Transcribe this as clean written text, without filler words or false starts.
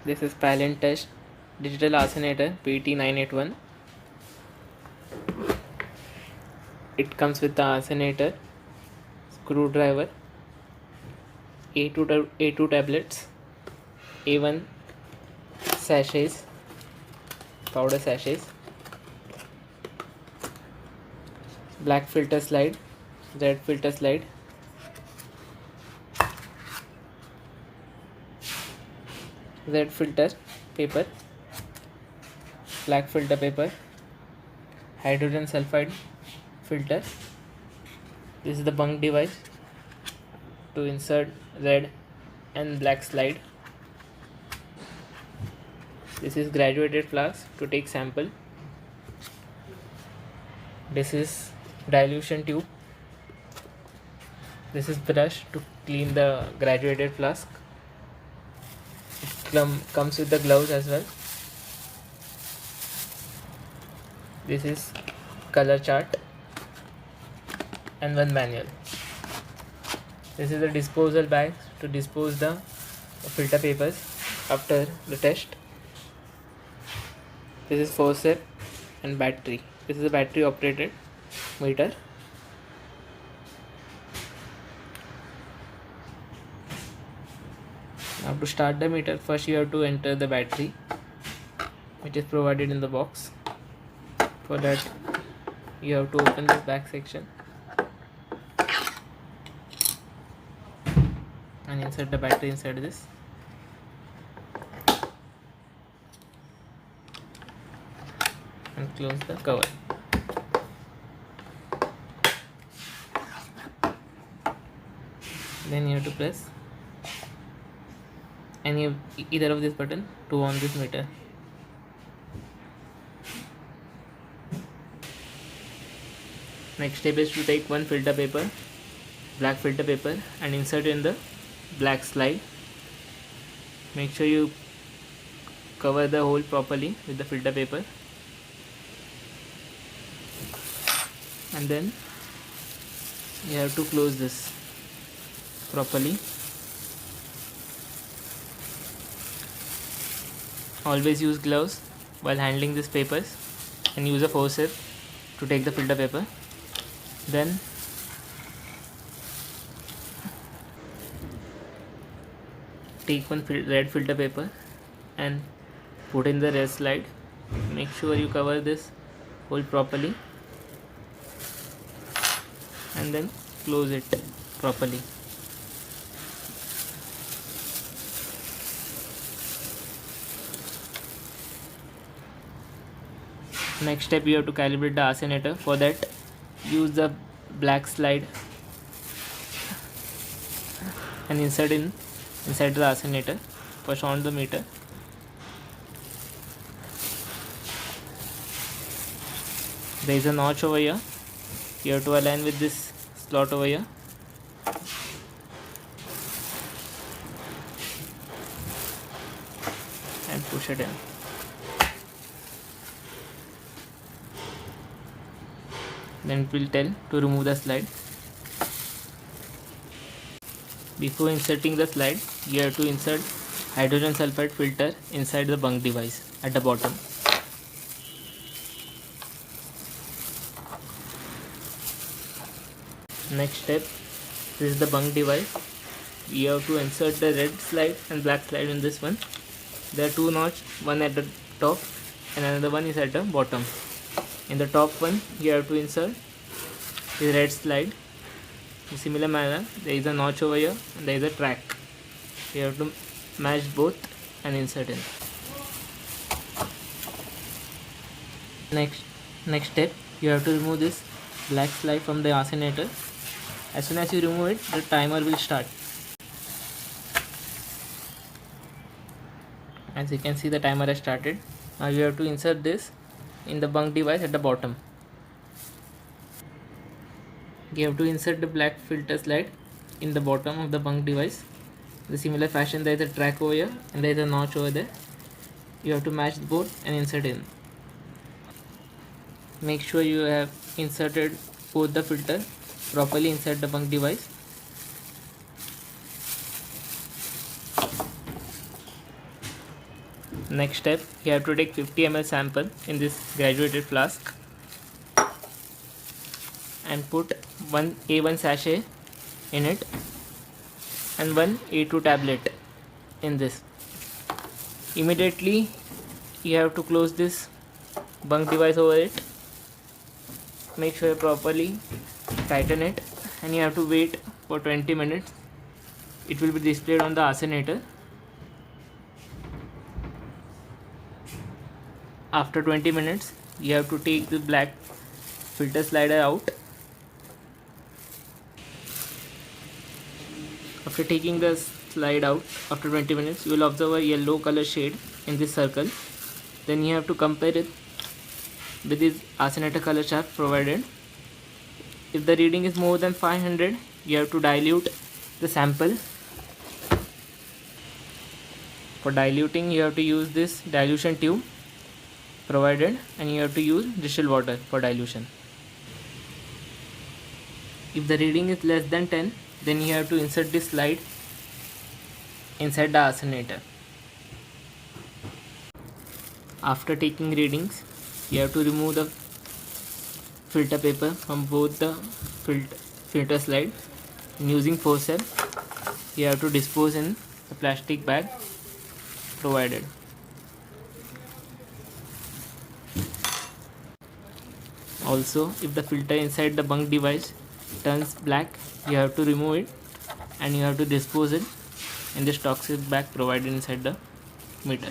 This is Palintest Digital Arsenator PT981. It comes with the arsenator, screwdriver, A2 tablets, A1 sachets, powder sachets, black filter slide, red filter slide, red filter paper, black filter paper, hydrogen sulfide filter. This is the bunk device to insert red and black slide. This is graduated flask to take sample. This is dilution tube. This is brush to clean the graduated flask. It comes with the gloves as well. This is color chart and one manual. This is the disposal bag to dispose the filter papers after the test. This is forceps and battery. This is a battery operated meter. Now to start the meter, first you have to enter the battery, which is provided in the box. For that you have to open this back section and insert the battery inside this. And close the cover. Then you have to press either of this button to on this meter. Next step is to take one filter paper, black filter paper, and insert in the black slide. Make sure you cover the hole properly with the filter paper, and then you have to close this properly. Always use gloves while handling these papers and use a forceps to take the filter paper. Then take one red filter paper and put in the red slide. Make sure you cover this hole properly and then close it properly. Next step, you have to calibrate the arsenator. For that, use the black slide and insert inside the arsenator. First on the meter. There is a notch over here. You have to align with this slot over here. And push it in. Then it will tell to remove the slide. Before inserting the slide, you have to insert hydrogen sulfide filter inside the bunk device at the bottom. Next step, this is the bunk device. You have to insert the red slide and black slide in this one. There are two notches, one at the top and another one is at the bottom. In the top one, you have to insert the red slide. In similar manner, there is a notch over here and there is a track. You have to match both and insert in. Next step, you have to remove this black slide from the arsenator. As soon as you remove it, the timer will start. As you can see, the timer has started. Now you have to insert this in the bunk device at the bottom. You have to insert the black filter slide in the bottom of the bunk device. In the similar fashion, there is a track over here and there is a notch over there. You have to match both and insert in. Make sure you have inserted both the filter properly inside the bunk device. Next step, you have to take 50 ml sample in this graduated flask and put one A1 sachet in it and one A2 tablet in this. Immediately you have to close this bunk device over it. Make sure you properly tighten it and you have to wait for 20 minutes. It will be displayed on the arsenator. After 20 minutes you have to take the black filter slider out. After taking the slide out after 20 minutes, you will observe a yellow color shade in this circle. Then you have to compare it with this arsenator color chart provided. If the reading is more than 500, you have to dilute the sample. For diluting, you have to use this dilution tube provided and you have to use distilled water for dilution. If the reading is less than 10, then you have to insert this slide inside the arsenator. After taking readings, you have to remove the filter paper from both the filter slides. Using forceps, you have to dispose in the plastic bag provided. Also, if the filter inside the bunk device turns black, you have to remove it and you have to dispose it in this toxic bag provided inside the meter.